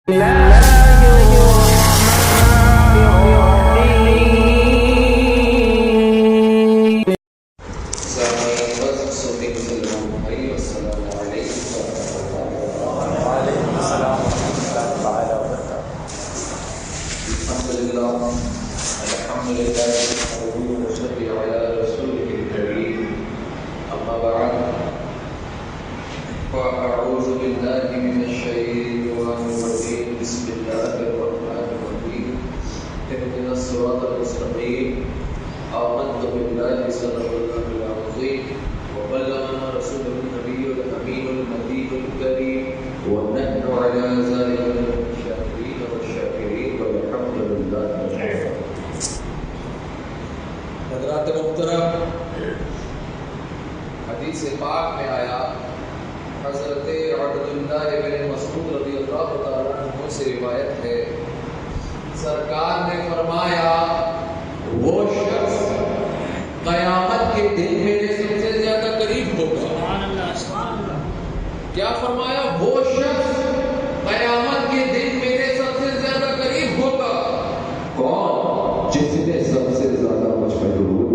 حضرات محترم، حدیث پاک میں آیا، حضرت عبداللہ بن مسعود رضی اللہ تعالیٰ عنہ سے روایت ہے، سرکار نے فرمایا وہ شخص قیامت کے دن میرے سب سے زیادہ قریب ہوگا۔ کیا فرمایا؟ وہ شخص قیامت کے دن میرے سب سے زیادہ قریب ہوگا۔ کون؟ جس نے سب سے زیادہ مجھ پر درود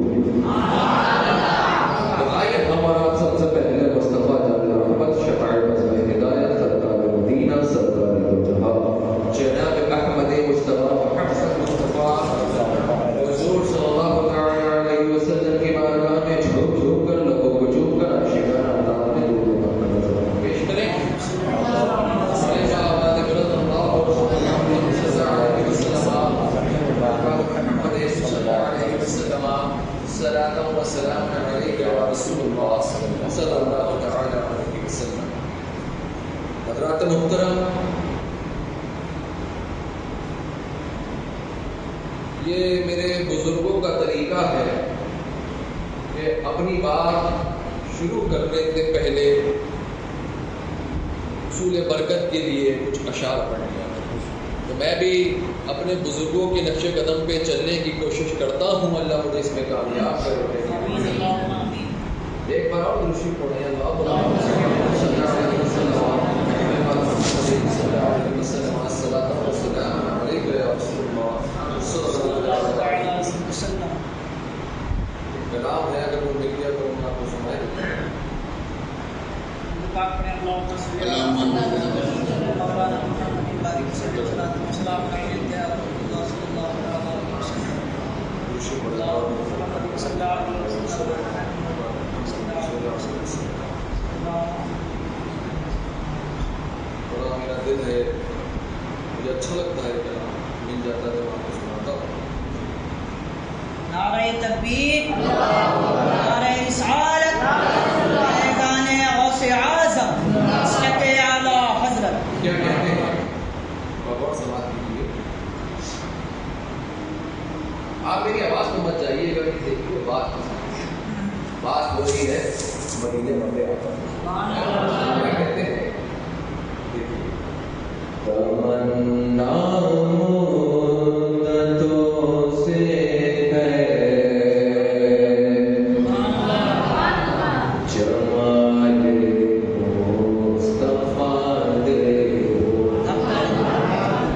آئیے ہمارا سب سے پہلے مصطفیٰ جان رحمت شفاعت مظہر ہدایت سرکار مدینہ سرکار دو جہاں جناب احمد مصطفیٰ محمد مصطفیٰ حضور صلی اللہ علیہ وسلم کی بارگاہ میں جھوک جھوک کر لوگوں کو چوم کر عاشقانہ انداز میں درود پاک پیش کریں۔ صلاة و سلام علیک یا رسول اللہ صلی اللہ تعالی علیہ وسلم۔ حضرات محترم، یہ میرے بزرگوں کا طریقہ ہے کہ اپنی بات شروع کرنے سے پہلے حصول برکت کے لیے کچھ اشعار پڑھنے ہیں، تو میں بھی اپنے بزرگوں کے نقش قدم پہ چلنے کی کوشش کرتا ہوں، اللہ مجھے اس میں کامیاب کرے۔ ایک بار اور درود پڑھیں، اللہم صل علی وسلم الصلاۃ والسلام علیک یا رسول اللہ صلی اللہ علیہ وسلم۔ کلام ہے، اگر وہ مل گیا تو ہم آپ کو سنائیں۔ بڑا میرا دل ہے، مجھے اچھا لگتا ہے کہ مل جاتا ہے تو آپ کو سناتا ہوں۔ نعرہ تکبیر، نعرہ رسالت، فیضان غوث اعظم، مسلک اعلی حضرت۔ کیا کہتے ہیں؟ بغور سماعت کیجیے، آپ میری آواز کو مت جائیے گا کہ دیکھیے بات ہو رہی ہے، مدینے مرے آتا ہے۔ کیا کہتے ہیں؟ تمنا مدتوں سے ہے جمال مصطفیٰ دیکھو، تمنا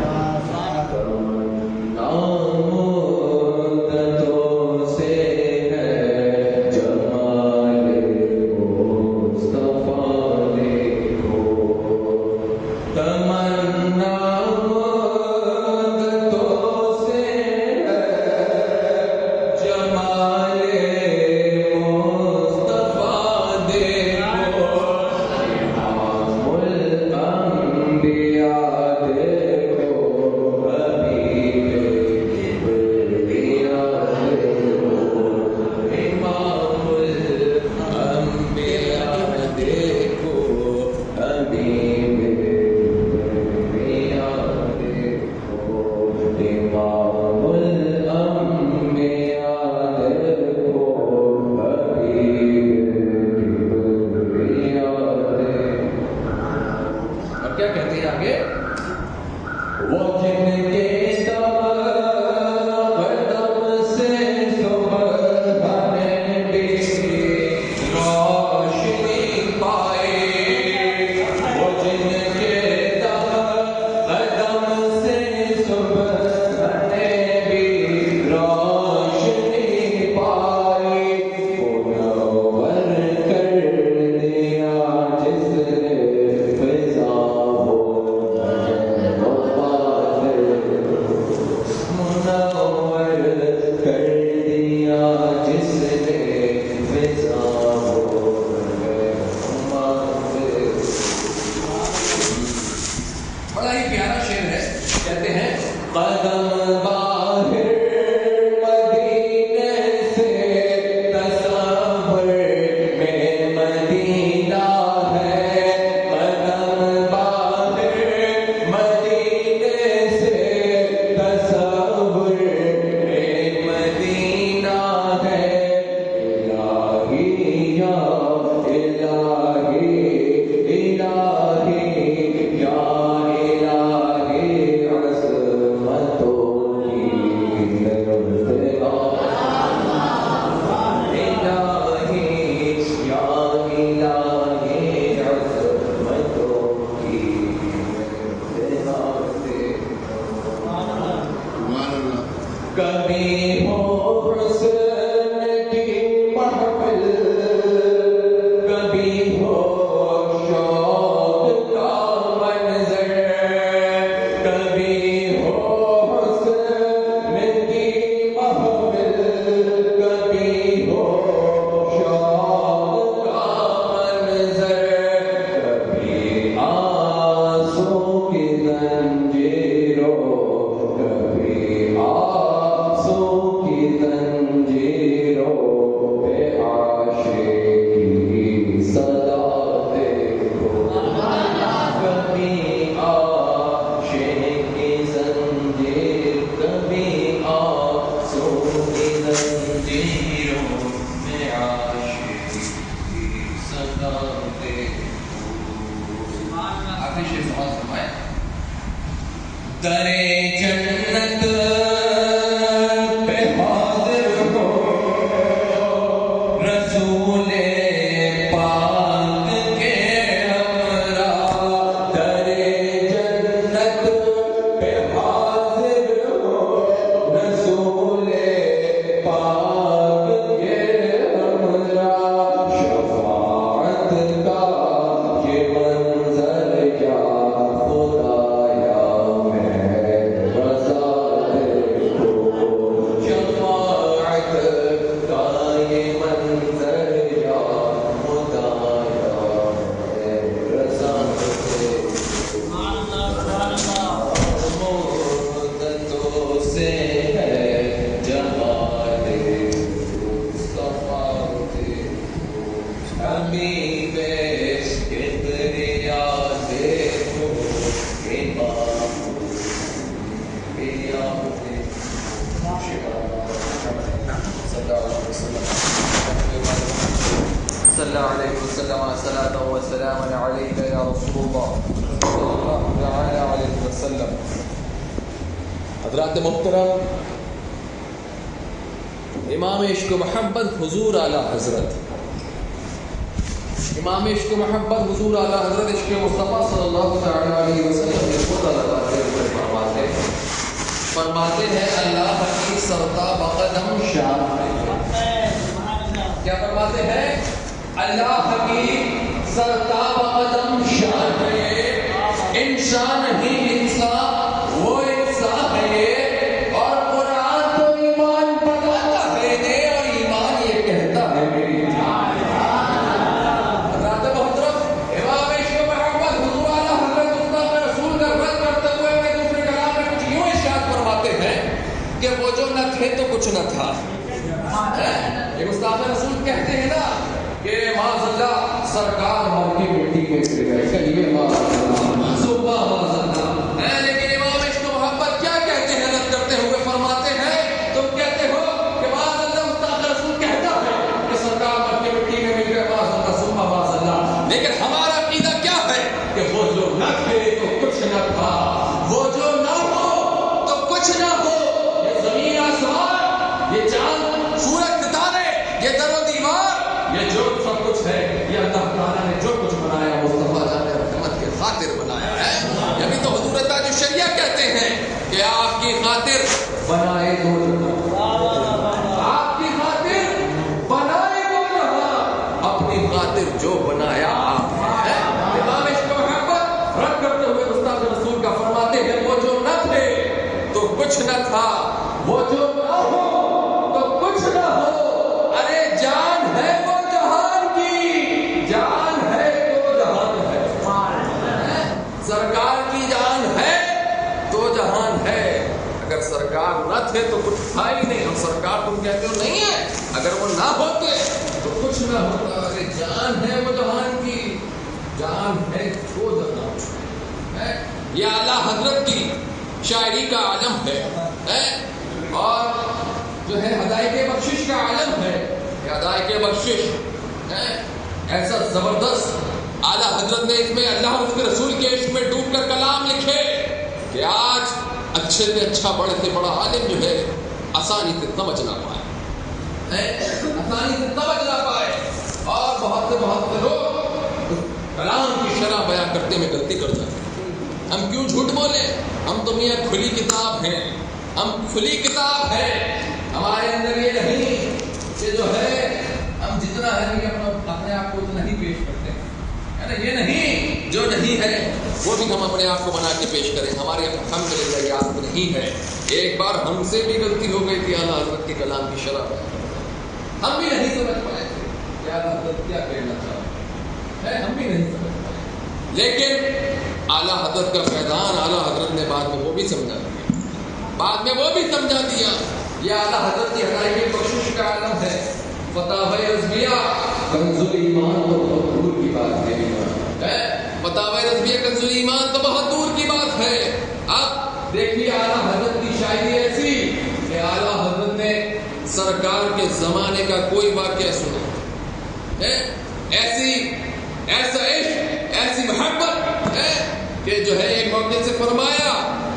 مدتوں سے ہے جمال مصطفیٰ دیکھو، تمنا پیارا شعر ہے. کہتے ہیں قدم باہر مدینے سے تصور میں مدینہ ہے. قدم باہر مدینے سے تصور میں مدینہ ہے. الہی یا الہی الہی یا الہی عظمتوں کی ارتقا. الہی یا الہی عظمتوں کی ارتقا سے کبھی ہو حسن کی محفل کبھی ہو شوق کا منظر کبھی ہو حسن کی محفل کبھی ہو شوق کا منظر کبھی آنسو کی زنجیروں کبھی آنسو کی زنجیروں پہ عاشقی صدا دیکھو. کبھی عاشقی زنجیر کبھی آنسو کی زنجیروں پہ عاشقی صدا دیکھو. آخری شعر سماعت فرمائیں. درے جنت پہ حاضر ہو رسول پاک کے ہمراہ. درے جنت پہ حاضر ہو رسول پاک کے ہمراہ. شفاعت کا یہ منظر کیا خدایا میں رضا دیکھو. شفاعت کا یہ منظر یا خدایا میں رضا دیکھو. مدتوں سے ہے جمال مصطفیٰ دیکھو. حبیب کبریا دیکھو. امام کبریا دیکھو. صلی اللہ علیہ وسلم صلاۃ و سلام علیک یا رسول اللہ صلی اللہ تعالی علیہ وسلم. حضرات محترم، امام عشق و محبت حضور اعلیٰ حضرت، امام عشق و محبت حضور اعلیٰ حضرت عشق مصطفیٰ صلی اللہ تعالی علیہ وسلم نے خود لگاتے ہوئے فرماتے ہیں اللہ کی سرتاب قدم شان ہے. کیا فرماتے ہیں؟ اللہ کی سرتاب قدم شان ہے. انسان ہی انسان وہ انسان ہے. اور قرآن تو ایمان بتاتا ہے اور ایمان یہ کہتا ہے میری جان. حضرات محترم، امام عشق و محبت حضور اعلیٰ حضرت استاد رسول کا رد کرتے ہوئے میں دوسرے کلام میں کچھ یوں ارشاد فرماتے ہیں کہ وہ جو نہ تھے تو کچھ نہ تھا. ایک استاد رسول کہتے ہیں نا کہ معاذ اللہ سرکار مر کی مٹی میں گر گئے. کہیے معاذ اللہ صبح معاذ اللہ. لیکن امام عشق و محبت کیا کہتے ہیں رد کرتے ہوئے؟ فرماتے ہیں تم کہتے ہو کہ معاذ اللہ استاد رسول کہتا ہے کہ سرکار مر کی مٹی میں گر گئے معاذ اللہ صبح معاذ اللہ. لیکن ہمارا عقیدہ کیا ہے کہ وہ جو نہ تھے تو کچھ نہ تھا. وہ جو نہ ہو تو کچھ نہ ہو. یہ زمین آسمان، یہ چاند سورج ستارے، یہ در و دیوار، یہ جو سب کچھ ہے یہ اللہ تعالیٰ نے جو کچھ بنایا مصطفیٰ جان رحمت کے خاطر بنایا ہے. یعنی تو حضور تاج الشریعہ کہتے ہیں کہ آپ کی خاطر بنائے دو جہاں. آپ کی خاطر بنائے دو جہاں. اپنی خاطر جو بنایا آپ ہے. امام عشق و محبت رد کرتے ہوئے استاد رسول کا فرماتے ہیں وہ جو نہ تھے تو کچھ نہ تھا. وہ جو نہ ہو تو کچھ نہ ہو. ارے جان ہے وہ جہان کی، جان ہے تو جہان ہے. سرکار کی جان ہے سرکار نہ تھے تو کچھ تھا ہی نہیں، اور سرکار تم کہتے ہو نہیں ہے، اگر وہ نہ ہوتے تو کچھ نہ ہوتا۔ ارے جان ہے وہ جہان کی، جان ہے وہ جہان ہے۔ یہ اعلیٰ حضرت کی شاعری کا عالم ہے، اور جو ہے ہدایت بخشش کا عالم ہے۔ یہ ہدایت بخشش ہے، ایسا زبردست اعلیٰ حضرت نے اس میں اللہ اور اس کے رسول کے عشق میں ڈوب کر کلام لکھے کہ آج اچھے سے اچھا بڑے سے بڑا عالم جو ہے آسانی سے سمجھ نہ پائے، آسانی سے سمجھ نہ پائے، اور بہت سے لوگ کلام کی شرح بیان کرتے میں غلطی کر جاتے ہیں۔ ہم کیوں جھوٹ بولیں؟ ہم تو میاں کھلی کتاب ہیں، ہم کھلی کتاب ہے، ہمارے اندر یہ نہیں کہ جو ہے ہم جتنا ہے اپنے آپ کو اتنا ہی پیش کرتے ہیں، ہے نا؟ یہ نہیں جو نہیں ہے وہ بھی ہم اپنے آپ کو بنا کے پیش کریں، ہمارے ہم چلے جائے یاد نہیں ہے۔ ایک بار ہم سے بھی غلطی ہو گئی تھی اعلیٰ حضرت کے کلام کی شرح، ہم بھی نہیں سمجھ پائے تھے کہ اعلیٰ حضرت کیا کہنا چاہتے ہیں، ہم بھی نہیں سمجھ پائے، لیکن اعلیٰ حضرت کا فیضان اعلیٰ حضرت نے بعد میں وہ بھی سمجھا دیا، بعد میں وہ بھی سمجھا دیا۔ یہ اعلیٰ حضرت کی ہدایت بخشش کا عالم ہے۔ فتاوی رضویہ کنز ایمان تو بہت دور کی بات ہے، فتاوی رضویہ کنز ایمان تو بہت دور کی بات ہے۔ اب دیکھیے اعلیٰ حضرت کی شاعری ایسی کہ اعلیٰ حضرت نے سرکار کے زمانے کا کوئی واقعہ سنا، ایسا عشق، ایسی محبت ہے کہ جو ہے ایک موقع سے فرمایا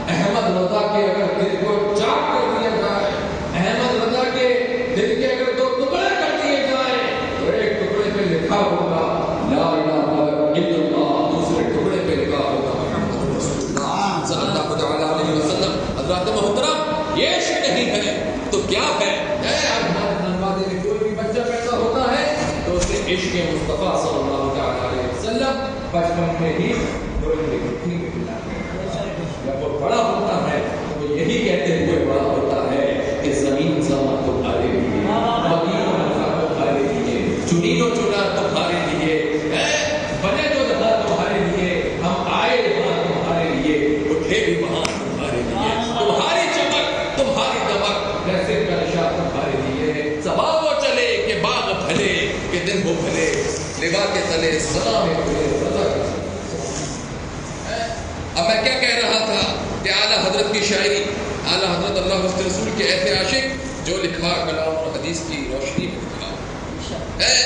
احمد رضا کے اگر دل کو چاک کر دیا جائے، احمد رضا کے دل کے اگر دو ٹکڑے کر دیے جائیں تو ایک ٹکڑے پہ لکھا ہوگا لا الہ الا اللہ، دوسرے ٹکڑے پہ لکھا ہوگا محمد رسول اللہ صلی اللہ علیہ وسلم۔ حضرات محترم، یہ عشق نہیں ہے تو کیا ہے؟ ہمارے خانوادے میں کوئی بھی بچہ پیدا ہوتا ہے تو اسے عشق مصطفیٰ صلی اللہ علیہ وسلم بچپن میں ہی جب وہ بڑا ہوتا ہے تو وہ یہی کہتے ہوئے بڑا ہوتا ہے کہ زمین زمان تمہارے لیے، مدین و مکہ تمہارے لیے، چنین و چنا تمہارے لیے، بنے جو جہاں تمہارے لیے، ہم آئے یہاں تمہارے لیے، اٹھے بھی وہاں تمہارے لیے، تمہاری چمک تمہاری دمک جیسے کرشا تمہارے لیے، صبا وہ چلے کہ باغ بھلے کہ دن ہو بھلے، لبا کے تلے سلام کھلے رضا کے تلے۔ اب میں کیا کہہ رہا تھا کہ اعلیٰ حضرت کی شاعری، اعلیٰ حضرت اللہ اس کے رسول کے ایسے عاشق جو لکھا کلام اور حدیث کی روشنی میں لکھا ہے،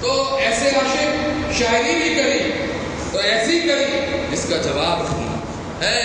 تو ایسے عاشق شاعری بھی کری تو ایسی کری جس کا جواب نہیں ہے۔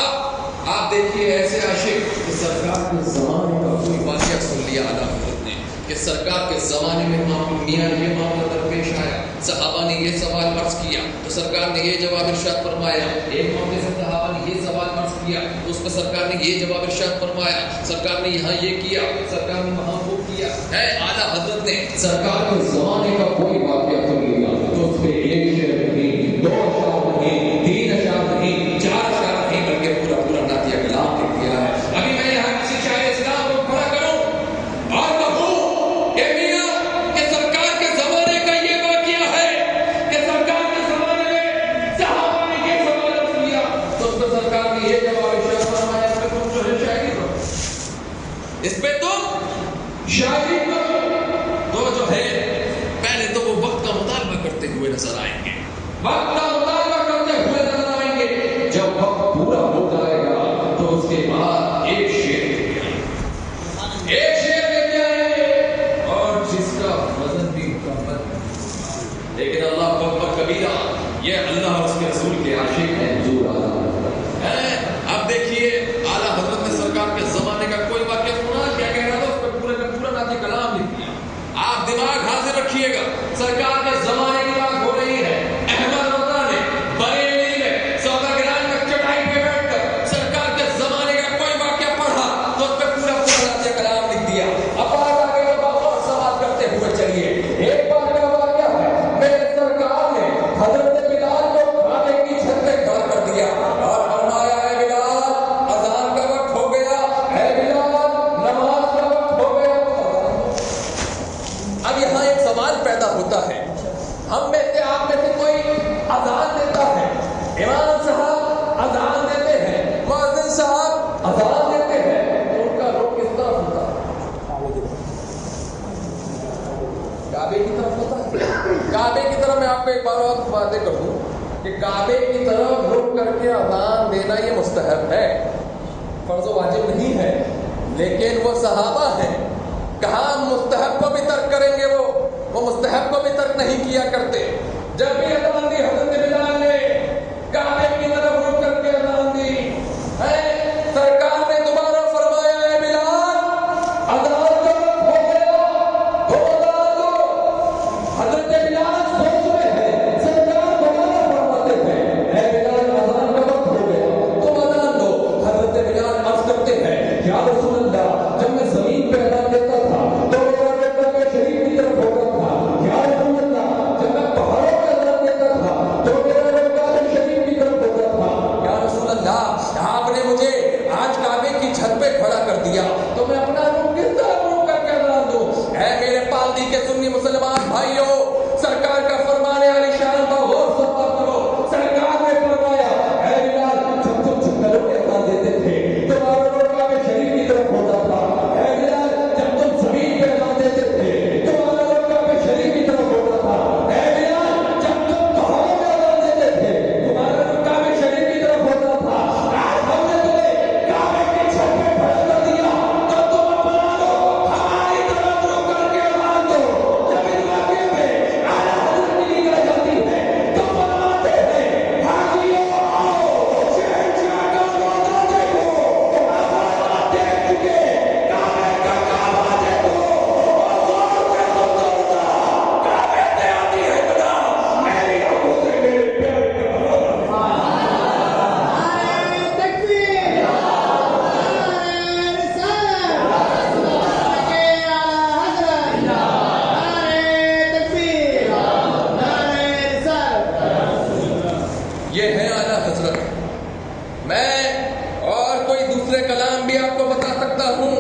اب آپ دیکھیے ایسے عاشق کہ سرکار کے زمانے کا کوئی واقعہ سن لیا اعلیٰ حضرت نے کہ سرکار کے زمانے میں میاں یہ معاملہ درپیش آیا، صحابہ نے یہ سوال عرض کیا تو سرکار نے یہ جواب ارشاد فرمایا، ایک موقع سے صحابہ نے یہ سوال عرض کیا تو اس پر سرکار نے یہ جواب ارشاد فرمایا، سرکار نے یہاں یہ کیا، سرکار نے وہاں وہ کیا ہے۔ اعلیٰ حضرت نے سرکار کے زمانے کا کوئی واقعہ سن لیا تو اس پہ ایک شعر نہیں، دو اشعار نہیں، تین اشعار نہیں، چار اشعار نہیں، بلکہ پورا پورا نعتیہ کلام لکھ دیا ہے۔ ابھی میں یہاں کسی شاعر اسلام کو کھڑا کروں اور کہوں کہ میاں کہ سرکار کے زمانے کا یہ واقعہ ہے کہ سرکار کے زمانے میں صحابہ نے یہ سوال عرض کیا تو اس پر سرکار نے یہ جواب ارشاد فرمایا، اس پہ تم جو ہے شاعری کرو، اس پہ تم شاعری کرو، تو جو ہے پہلے تو وہ وقت کا مطالبہ کرتے ہوئے نظر آئیں گے، وقت کا مطالبہ کرتے ہوئے نظر آئیں گے، جب وقت پورا ہو جائے گا تو اس کے بعد ایک شعر لے کے آئیں گے، ایک شعر لے کے آئیں گے اور جس کا وزن بھی مکمل ہے، لیکن اللہ اکبر کبیرہ، یہ اللہ اور اس کے رسول کے عاشق ہیں حضور اعلیٰ ہے۔ اب دیکھیے اعلیٰ حضرت نے سرکار کے زمانے کا کوئی واقعہ سنا، کیا کہہ رہا تھا، اس پر پورے کا پورا نعتیہ کلام لکھ دیا۔ آپ دماغ حاضر رکھیے گا، سرکار کے زمانے کی بات ہو رہی ہے، احمد رضا کہ کعبے کی طرف رخ کر کے اذان دینا یہ مستحب ہے، فرض و واجب نہیں ہے، لیکن وہ صحابہ ہیں، کہاں مستحب کو بھی ترک کریں گے؟ وہ مستحب کو بھی ترک نہیں کیا کرتے۔ جب بھی اذان دی حضرت بلال نے کعبے کی طرف رخ کر کے اذان دی، سرکار نے دوبارہ فرمایا ہے بلال اذان کا وقت ہو گیا، ہو اذان دو۔ حضرت بلال سوچ میں ہے، سرکار دوبارہ فرماتے ہیں اے بلال اذان کا وقت ہو گیا، تم اذان دو۔ حضرت بلال عرض کرتے ہیں یا رسول اللہ، جب میں زمین پہ اذان دیتا تھا تو میرا بیٹا کا شریف کی طرف ہوتا تھا، یا رسول اللہ جب میں پہاڑوں پہ اذان دیتا تھا تو میرا بیٹا کا شریف کی طرف ہوتا تھا، یا رسول اللہ آپ نے مجھے آج کعبے کی چھت پہ کھڑا کر دیا تو میں اپنا روح کس طرح روح کر کے اذان دوں؟ اے میرے پالدی کے سنی مسلمان بھائیوں، سرکار کا فرمانے علی شان کا غور سے کرو۔ سرکار نے فرمایا اے بلال جب تم چھتروں کے اذان دیتے تھے تمہارا روح کعبے شریف کی طرف ہوتا تھا، اے بلال جب تم زمین پہ اذان دیتے تھے تمہارا روح کعبے شریف کی طرف ہوتا تھا، اے بلال جب تم پہاڑوں پہ اذان دیتے تھے تمہارا روح کعبے شریف کی طرف ہوتا تھا۔ آج ہم نے تمہیں کعبے کی چھت پہ کھڑا کر دیا تو تم اپنا روح ہماری طرف روح کر کے اذان دو۔ جب اس واقعے میں اعلیٰ حضرت کی نگاہ جاتی ہے تو فرماتے ہیں حاجیوں آؤ، شہنشاہ کا روزہ دیکھو، ہمارا دیکھ چکے کعبے کا کعبہ دیکھو، اور غور سے تم روزہ کعبے سے آتی ہے خدا میری آنکھوں سے میرے پیارے کا یہ ہے اعلیٰ حضرت۔ میں اور کوئی دوسرے کلام بھی آپ کو بتا سکتا ہوں،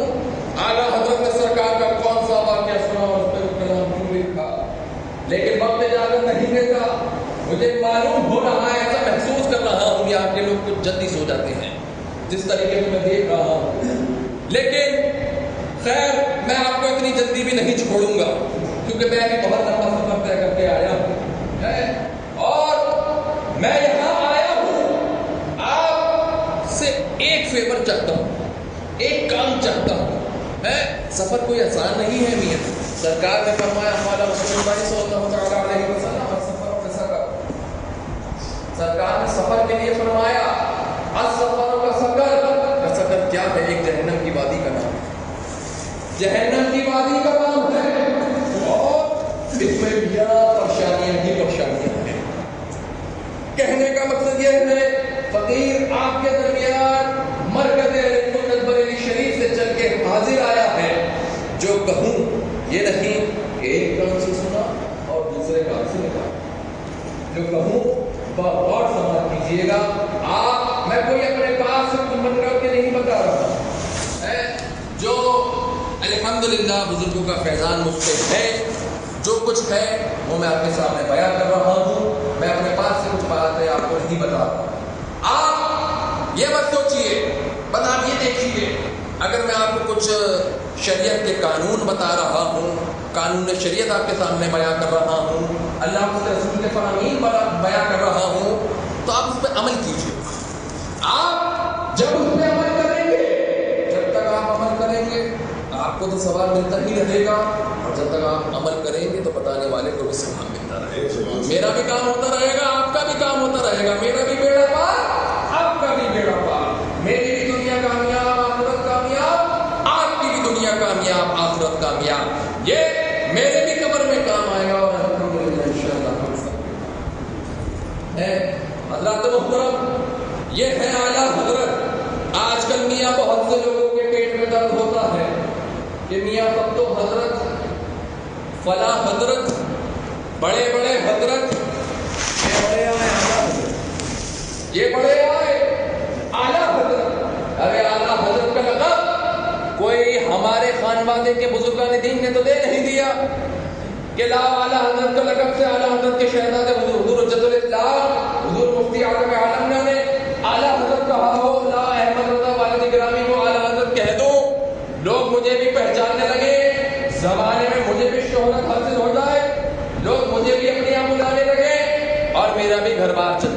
اعلیٰ حضرت نے سرکار کا کون سا واقعہ سنا اور اس پہ وہ کلام کیوں لکھا، لیکن وقت اجازت نہیں دیتا۔ مجھے معلوم ہو رہا ہے، ایسا محسوس کر رہا ہوں کہ آپ کے لوگ کچھ جلدی سو جاتے ہیں جس طریقے سے میں دیکھ رہا ہوں، لیکن خیر میں آپ کو اتنی جلدی بھی نہیں چھوڑوں گا کیونکہ میں بھی بہت لمبا سفر طے کر کے آیا ہوں اور میں یہاں آیا ہوں آپ سے ایک فیور چاہتا ہوں، ایک کام چاہتا ہوں۔ سفر کوئی آسان نہیں ہے میاں، سرکار نے فرمایا ہمارا رسول اللہ صلی اللہ تعالیٰ علیہ وسلم سفر کا سفر، سرکار نے سفر کے لیے فرمایا السفر کا سفر کیا ہے؟ ایک جہنم کی وادی کا نام ہے، جہنم کی وادی کا نام ہے، اور اس میں پریشانیاں ہی پریشانیاں ہیں۔ کہنے کا مقصد یہ ہے فقیر آپ کے درمیان مرکز اہل سنت بریلی شریف سے چل کے حاضر آیا ہے، جو کہوں یہ نہیں کہ ایک کان سے سنا اور دوسرے کان سے نکالا، جو کہوں غور سماعت کیجیے گا۔ آپ میں کوئی اپنے پاس سے کچھ من کر کے نہیں بتا رہا، جو الحمدللہ بزرگوں کا فیضان مجھ پہ ہے، جو کچھ ہے وہ میں آپ کے سامنے بیان کر رہا ہوں، میں اپنے پاس سے کچھ باتیں آپ کو نہیں بتا رہا۔ آپ یہ مت سوچیے، بس آپ یہ دیکھیے اگر میں آپ کو کچھ شریعت کے قانون بتا رہا ہوں، قانون شریعت آپ کے سامنے بیان کر رہا ہوں، اللہ کے رسول کے فرامین بیان کر رہا ہوں، تو آپ اس پہ عمل کیجیے۔ آپ جب اس پہ عمل کریں گے، جب تک آپ عمل کریں گے آپ کو تو ثواب ملتا ہی رہے گا، اور جب تک آپ عمل کریں گے تو بتانے والے کو بھی ثواب ملتا رہے گا۔ میرا بھی کام ہوتا رہے گا، آپ کا بھی کام ہوتا رہے گا، میرا بھی بیڑا پار، آپ کا بھی بیڑا پار، میری بھی دنیا کامیاب، آخرت کامیاب، آپ کی بھی دنیا کامیاب، آخرت کامیاب۔ یہ میرے بھی قبر میں کام آئے گا، اور الحمدللہ انشاءاللہ ہم سب حضرات محترم، یہ ہے اعلیٰ حضرت۔ آج کل میاں بہت سے لوگوں کے پیٹ میں درد ہوتا ہے کہ میاں تب تو حضرت، فلاں حضرت، بڑے بڑے حضرت، یہ بڑے آئے اعلیٰ حضرت، یہ بڑے آئے اعلیٰ حضرت۔ ارے اعلیٰ حضرت کا لقب کوئی ہمارے خانوادے کے بزرگان دین نے تو دے نہیں دیا کہ لا اعلیٰ حضرت کا لقب سے اعلیٰ حضرت کے شہزادے حضور حجت الاسلام حضور مفتی اعظم عالم نے اعلیٰ حضرت کہا ہو، لا احمد رضا والد گرامی کو اعلیٰ حضرت کہہ دوں، لوگ مجھے بھی پہچاننے لگے، زمانے میں مجھے بھی شہرت حاصل ہو جائے، لوگ مجھے بھی اپنے یہاں بلانے لگے اور میرا بھی گھر بار چل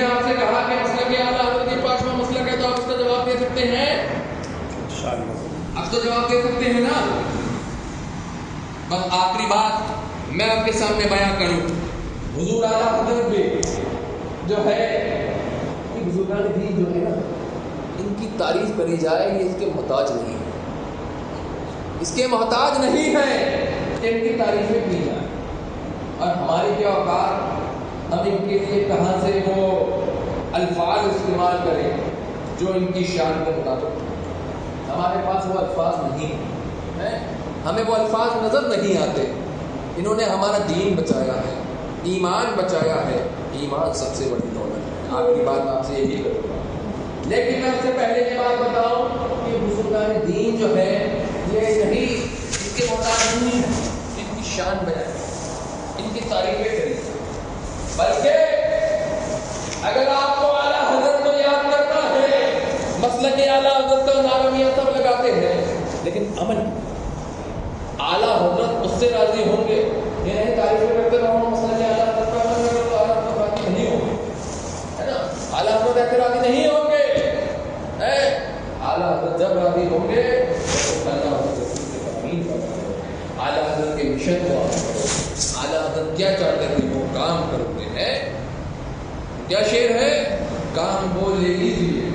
نے آپ سے کہا کہ مسلک اعلیٰ حضرت کی پانچواں مسلک ہے، تو آپ اس کا جواب دے سکتے ہیں؟ اب تو جواب دے سکتے ہیں نا؟ بس آخری بات میں آپ کے سامنے بیان کروں، حضور اعلیٰ حضرت بھی جو ہے بزرگان دین جو ہے نا، ان کی تعریف کری جائے یہ اس کے محتاج نہیں ہے، اس کے محتاج نہیں ہے کہ ان کی تعریفیں کی جائیں، اور ہماری کیا اوقات ہم ان کے لیے کہاں سے وہ الفاظ استعمال کریں جو ان کی شان کے مطابق، ہمارے پاس وہ الفاظ نہیں ہیں، ہمیں وہ الفاظ نظر نہیں آتے۔ انہوں نے ہمارا دین بچایا ہے، ایمان بچایا ہے، ایمان سب سے بڑی دولت ہے۔ آخری بات میں آپ سے یہی کروں گا، لیکن میں اس سے پہلے یہ بات بتاؤں کہ بزرگان دین جو ہے یہ نہیں، اس کے محتاج نہیں ہے ان کی شان بیان، ان کی تعریفیں کری، بلکہ اگر آپ کو اعلیٰ حضرت کو یاد کرنا ہے، مسلک اعلیٰ حضرت کا نعرہ میاں سب لگاتے ہیں، لیکن عمل اعلیٰ حضرت اس سے راضی ہوں گے، یہ نہیں تعریفیں کرتے رہو مسلک اعلیٰ حضرت کا عمل کرو تو اعلیٰ حضرت راضی نہیں ہوں گے، ہے نا؟ اعلیٰ حضرت ایسے راضی نہیں ہوں گے، اعلیٰ حضرت جب راضی ہوں گے تو اللہ حضرت کے تامین کرو، اعلیٰ حضرت کے مشن کو آپ کرو، اعلیٰ حضرت کیا چاہتے ہیں وہ کام کرتے ہیں، کیا شعر ہے؟ کام وہ لے لیجیے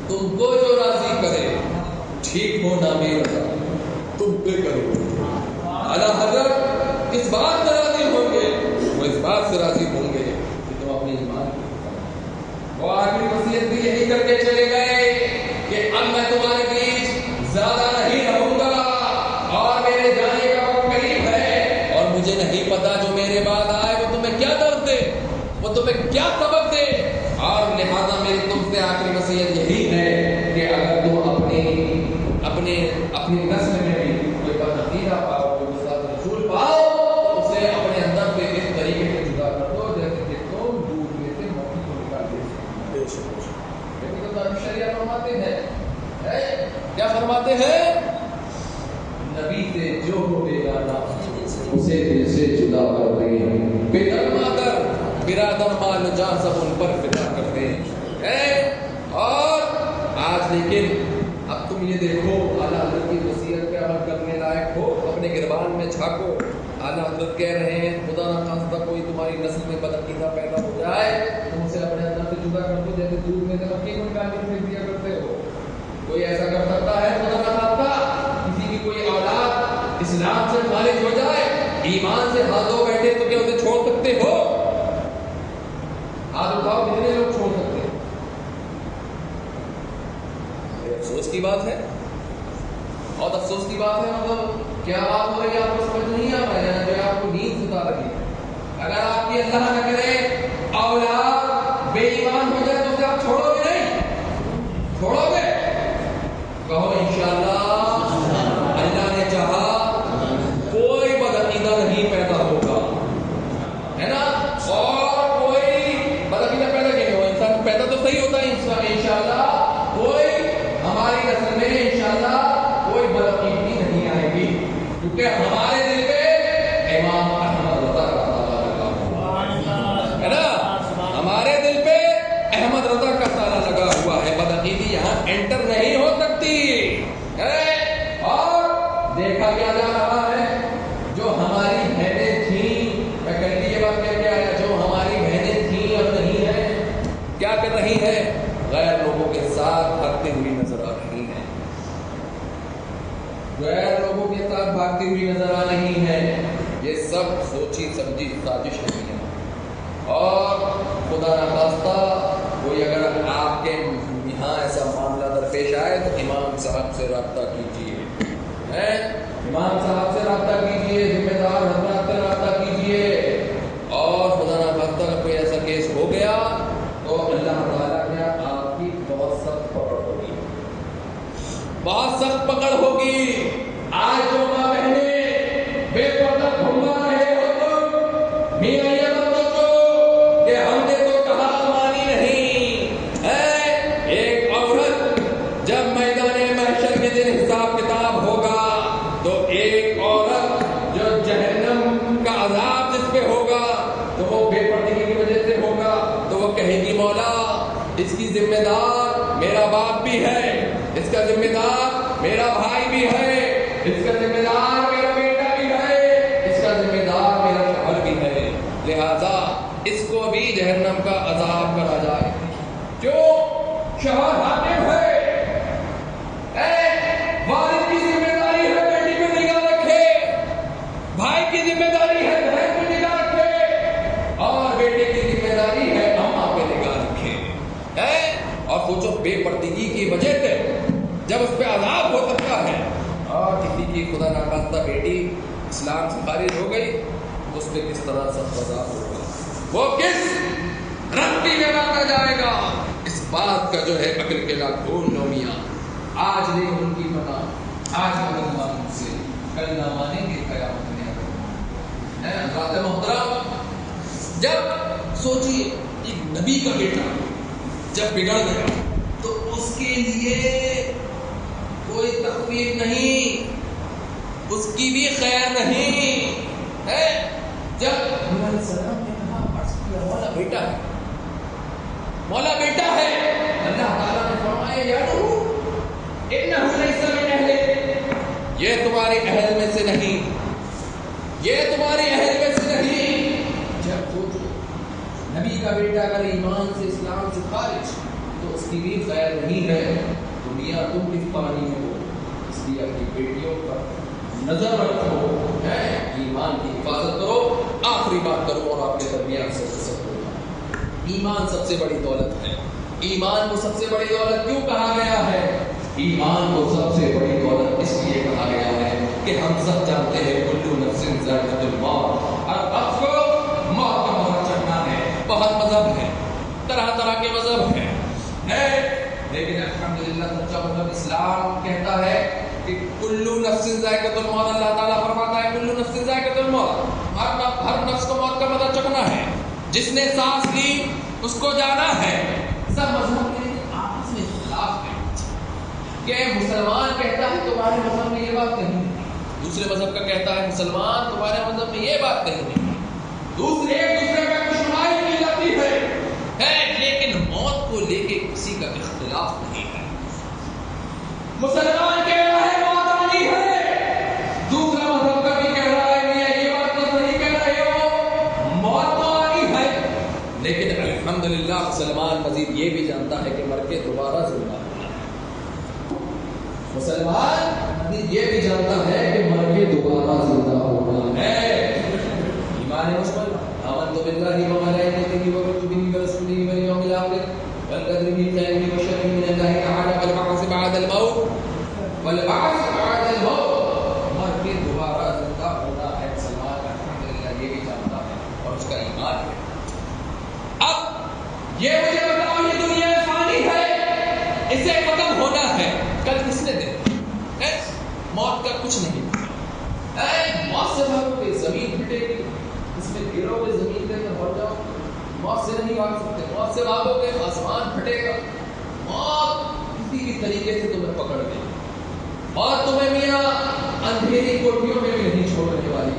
تم کو جو راضی کرے، ٹھیک ہو نہ میرا تم پہ کرو۔ اعلیٰ حضرت اس بات سے راضی ہوں گے، وہ اس بات سے راضی ہوں گے کہ تم اپنے ایمان کو، اور آخری وصیت بھی یہی کر کے چلے گئے کہ اب میں تمہارے بیچ زیادہ نہیں رہوں گا اور میرے جانے کا وقت قریب ہے، اور مجھے نہیں پتا جو میرے بعد آئے وہ تمہیں کیا درد دے، وہ تمہیں کیا سبق دے، اور لہذا میری تم سے آخری وصیت یہی ہے کہ اگر تم اپنی نسل میں بھی کوئی بدعقیدہ پاؤ، کوئی استاد رسول پاؤ، اسے اپنے اندر سے اس طریقے سے جدا کر دو جیسے کہ تم دودھ میں سے موتی کو نکال دیتے ہو۔ شریعہ فرماتے ہیں، کیا فرماتے ہیں؟ نبی سے جو ہو بیگانہ اسے دل سے جدا کر دیں، بے در مادر برادر مال جان سب ان پر فدا کر دیں۔ اور آج لیکن اب تم یہ دیکھو، اعلیٰ حضرت کی وصیت پہ عمل کرنے لائق ہو، اپنے گربان میں جھانکو، اعلیٰ حضرت کہہ رہے ہیں خدا نہ خواستہ کوئی تمہاری نسل میں بدعقیدہ پیدا ہو جائے، تم اسے اپنے اندر سے جدا کر دو جیسے دودھ میں سے مکھی کو نکال کے پھینک دیا کرتے ہو۔ کوئی ایسا کر سکتا ہے خدا نہ خواستہ؟ کسی کی کوئی اولاد اسلام سے خارج ہو جائے، ایمان سے ہاتھ دھو بیٹھے تو کیا اسے چھوڑ سکتے ہو؟ ہاتھ اٹھاؤ، کتنے لوگ چھوڑ سکتے ہیں؟ افسوس کی بات ہے، بہت افسوس کی بات ہے۔ مطلب کیا بات ہو رہی ہے آپ کو سمجھ نہیں آ رہا ہے، جو آپ کو نیند ستا رہی ہے۔ اگر آپ کی اللہ نہ کرے اولاد بے ایمان ہو جائے تو اسے آپ چھوڑو گے نہیں؟ چھوڑو گے؟ کہو انشاءاللہ اللہ نے چاہا کوئی بدعقیدہ نہیں پیدا ہوگا، ہے نا؟ اور کوئی بدعقیدہ پیدا نہیں ہوگا، انسان پیدا تو صحیح ہوتا ہے انشاءاللہ، کوئی ہماری نسل میں انشاءاللہ کوئی بدعقیدگی نہیں آئے گی، کیونکہ ہمارے دل پہ امام احمد رضا کا تالا لگا ہوا ہے نا، ہمارے دل پہ احمد رضا کا تالا لگا ہوا ہے، بدعقیدگی یہاں انٹر نہیں ہو سکتی ہے۔ اور دیکھا کیا جا رہا ہے، جو ہماری بہنیں تھیں، میں کل بھی یہ بات کہہ کے آیا، جو ہماری بہنیں تھیں اب نہیں ہیں، کیا کر رہی ہیں؟ غیر لوگوں کے ساتھ بھاگتی ہوئی نظر آ رہی ہیں، غیر لوگوں کے ساتھ بھاگتی ہوئی نظر آ رہی ہیں۔ یہ سب سوچی سمجھی سازش نہیں ہے، اور خدا نہ خواستہ کوئی اگر آپ کے یہاں ایسا معاملہ درپیش آئے تو امام صاحب سے رابطہ کیجیے، امام صاحب سے رابطہ کیجیے، ذمہ دار حضرات سے رابطہ کیجیے، اور خدا نہ خواستہ اگر کوئی ایسا کیس ہو گیا تو اللہ تعالیٰ کیا آپ کی بہت سخت پکڑ ہوگی، بہت سخت پکڑ ہوگی۔ آج جو ماں بہنیں بے پردہ گھوما رہے ہو تم، میاں یہ مت سوچو کہ ہم نے تو کہا مانی نہیں ہے۔ ایک عورت جب میدان محشر کے دن حساب کتاب ہوگا تو ایک عورت جو جہنم کا عذاب جس پہ ہوگا تو وہ بے پردگی کی وجہ سے ہوگا، تو وہ ذمہ دار میرا باپ بھی ہے، اس کا ذمہ دار میرا بھائی بھی ہے، اس کا ذمہ دار میرا بیٹا بھی ہے، اس کا ذمہ دار میرا شوہر بھی ہے، لہذا اس کو بھی جہنم کا عذاب کرا جائے۔ جو شوہر حاکم ہے، والد کی ذمہ داری ہے بیٹی پہ نگاہ رکھے، بھائی کی ذمہ داری ہے بہن پہ نگاہ رکھے، اور بیٹے کی ذمہ داری ہے اماں پہ نگاہ رکھے۔ اور سوچو بے پردگی کی وجہ سے جب اس پہ عذاب ہو سکتا ہے، اور کسی کی خدا ناخواستہ بیٹی اسلام سے خارج ہو گئی تو اس پہ کس طرح سخت عذاب ہوگا، وہ کس رنگی میں مارا جائے گا، اس بات کا جو ہے عقل کے لاکھوں نومیاں آج نہیں ان کی پتہ، آج مدد مانگ سے کل نہ مانیں گے قیامت میں۔ حضرات محترم، جب سوچیے ایک نبی کا بیٹا جب بگڑ گیا تو اس کے لیے کوئی تخفیف نہیں، اس کی بھی خیر نہیں ہے۔ جب علیہ السلام نے کہا عرض کیا مولا بیٹا ہے، مولا بیٹا ہے، اللہ تعالیٰ نے فرمایا یا نوح انہ لیس من اہلک، یہ تمہاری اہل میں سے نہیں، یہ تمہاری اہل میں سے نہیں۔ جب سوچو نبی کا بیٹا اگر ایمان سے اسلام سے خارج تو اس کی بھی خیر نہیں ہے، تو میاں تم کس پانی میں ہو، اس لیے اپنی بیٹیوں پر نظر رکھو، ایمان کی حفاظت کرو۔ آخری بات کرو اور آپ کے درمیان سے ایمان سب سے بڑی دولت ہے۔ ایمان کو سب سے بڑی دولت کیوں کہا گیا ہے؟ ایمان کو سب سے بڑی دولت اس لیے کہا گیا ہے کہ ہم سب جانتے ہیں کل نفس ذائقۃ الموت، ہر نفس کو موت کا مزہ چکھنا ہے۔ بہت مذہب ہے، طرح طرح کے مذہب ہیں، لیکن الحمدللہ سچا مذہب اسلام کہتا ہے کہ کل نفس ذائقۃ الموت، اللہ تعالیٰ فرماتا ہے کل نفس ذائقۃ الموت، ہر نفس کو موت کا مزہ چکھنا ہے، جس نے سانس لی اس کو جانا ہے۔ سب مذہب کے آپس میں اختلاف ہے کہ مسلمان کہتا ہے تمہارے مذہب میں یہ بات نہیں ہے، دوسرے مذہب کا کہتا ہے مسلمان تمہارے مذہب میں یہ بات نہیں ہے، دوسرے ایک دوسرے کا کشمائی کی جاتی ہے، لیکن موت کو لے کے کسی کا اختلاف نہیں ہے۔ مسلمان کہہ رہا ہے موت آنی ہے، دوسرا مذہب کا بھی کہہ رہا ہے میاں یہ بات تو صحیح کہہ رہے ہو، موت تو آنی ہے، لیکن الحمدللہ مسلمان مزید یہ بھی جانتا ہے کہ مر کے دوبارہ زندہ ہونا ہے۔ مسلمان مزید یہ بھی جانتا ہے کہ مر کے دوبارہ زندہ ہونا ہے۔ ایمان مسلم آمنت باللہ وملائکتہ وکتبہ ورسلہ والیوم الآخر والقدر من خیرہ وشرہ من اللہ تعالی والبعث بعد الموت، والبعث بعد الموت، مر کے دوبارہ زندہ ہونا ہے۔ مسلمان الحمدللہ یہ بھی جانتا ہے اور اس کا ایمان ہے۔ اب یہ مجھے بتاؤ یہ دنیا فانی ہے، اسے ختم ہونا ہے، کل کس نے دیکھا؟ موت کا کچھ نہیں، موت سے بھاگو گے زمین پھٹے گی، اس میں گرو گے زمین کے اندر مر جاؤ، موت سے نہیں بھاگ سکتے، موت سے بھاگو گے آسمان پھٹے گا، موت کسی بھی طریقے سے تمہیں پکڑ لے اور تمہیں میاں اندھیری کوٹھیوں میں بھی نہیں چھوڑنے والی۔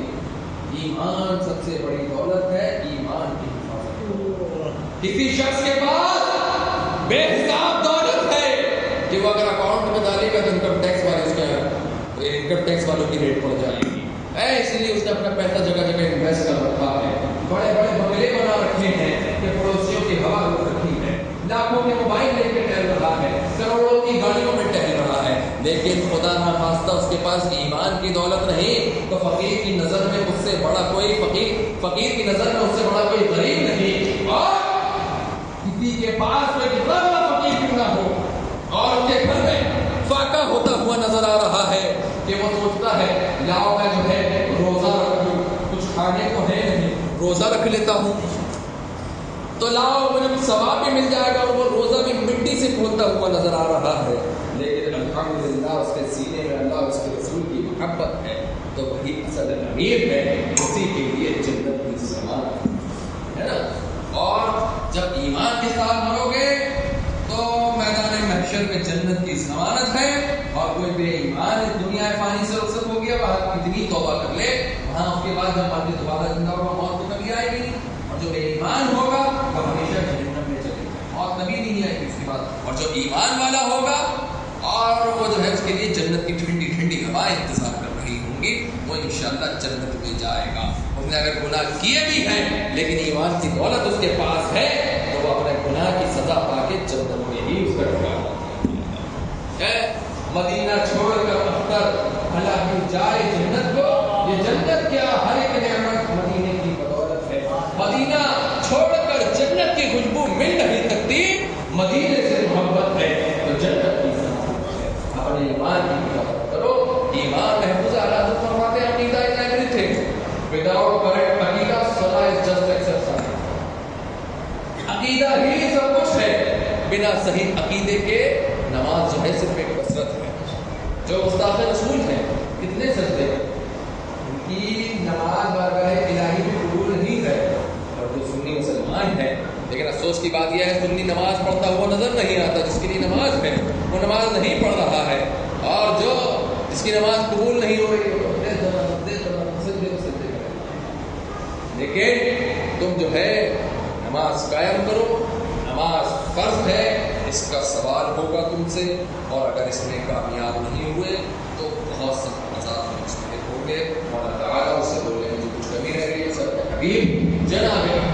ایمان سب سے بڑی دولت ہے، ایمان کی حفاظت کرو۔ کسی شخص کے پاس بے حساب دولت ہے کہ وہ اگر اکاؤنٹ میں ڈالے گا تو انکم ٹیکس والوں کی ریٹ پڑ جائے گی، اس لیے اس نے اپنا پیسہ جگہ جگہ انویسٹ کر رکھا ہے، بڑے بڑے بنگلے بنا رکھے ہیں کہ پڑوسیوں کی ہوا روک رکھی ہے، لاکھوں کے موبائل لے کے ٹہل رہا ہے، کروڑوں کی گاڑیوں میں ٹہل رہا ہے، لیکن خدا نخواستہ اس کے پاس ایمان کی دولت نہیں تو فقیر کی نظر میں اس سے بڑا کوئی فقیر کی نظر میں اس سے بڑا کوئی غریب نہیں، اور کسی کے پاس کوئی کتنا بڑا فقیر کیوں نہ ہو اور اس کے گھر میں فاقہ ہوتا ہوا نظر آ رہا ہے کہ وہ سوچتا ہے لاؤ میں جو ہے روزہ رکھ لوں، کچھ کھانے کو ہے نہیں، روزہ رکھ لیتا ہوں تو لاؤ مجھے ثواب بھی مل جائے گا، اور وہ روزہ بھی مٹی سے کھولتا ہوا نظر آ رہا ہے، لیکن الحمدللہ اس کے سینے میں اللہ اس کے رسول کی محبت ہے تو وہی اصل امیر ہے، اسی کے لیے جنت کی ضمانت ہے نا۔ اور جب ایمان کے ساتھ مرو گے تو میدان محشر میں جنت کی ضمانت ہے، اور کوئی بے ایمان اس دنیا فانی سے رخصت ہو گیا وہاں کتنی توبہ کر لے، وہاں اس کے بعد جب مرتے دوبارہ زندہ ہوگا موت تو کبھی آئے گی نہیں، اور جو بے ایمان ہوگا وہ ہمیشہ جہنم میں چلے گا، موت کبھی نہیں آئے گی، اس کے بعد اور وہ جو ہے اس کے لیے جنت کی ٹھنڈی ٹھنڈی ہوائیں انتظار کر رہی ہوں گی، وہ انشاءاللہ جنت میں جائے گا۔ اس نے اگر گناہ کیے بھی ہیں لیکن ایمان کی دولت اس کے پاس ہے تو وہ اپنے گناہ کی سزا پا کے جنت میں ہی اس کا ٹھکانہ ہے۔ مدینہ چھوڑ کر اختر بھلا ہی جائے جنت کو، یہ جنت کیا ہر ایک نعمت مدینے کی بدولت ہے۔ مدینہ چھوڑ کر جنت کی خوشبو مل نہیں سکتی، مدینے سے محبت ہے تو جنت کی سعادت ہے۔ اپنے ایمان کی حفاظت کرو، ایمان محفوظ حضرت فرماتے ہیں عقیدہ in every thing without correct عقیدہ صلاح از جسٹ ایکسرسائز۔ عقیدہ ہی سب کچھ ہے، بنا صحیح عقیدے کے نماز جو ہے صرف ایک کثرت ہے۔ جو گستاخ رسول ہیں کتنے سجدے ہیں، ان کی نماز بارگاہ الہی میں قبول نہیں ہے، اور جو سنی مسلمان ہیں، لیکن افسوس کی بات یہ ہے سنی نماز پڑھتا ہوا نظر نہیں آتا، جس کے لیے نماز ہے وہ نماز نہیں پڑھ رہا ہے، اور جو جس کی نماز قبول نہیں ہو رہی لیکن تم جو ہے نماز قائم کرو، نماز فرض ہے، اس کا سوال ہوگا تم سے، اور اگر اس میں کامیاب نہیں ہوئے تو بہت سخت عذاب مستحق ہوں گے۔ مولا تعالیٰ اس سے بولے جو کچھ کمی رہ گئی سب حبیب جناب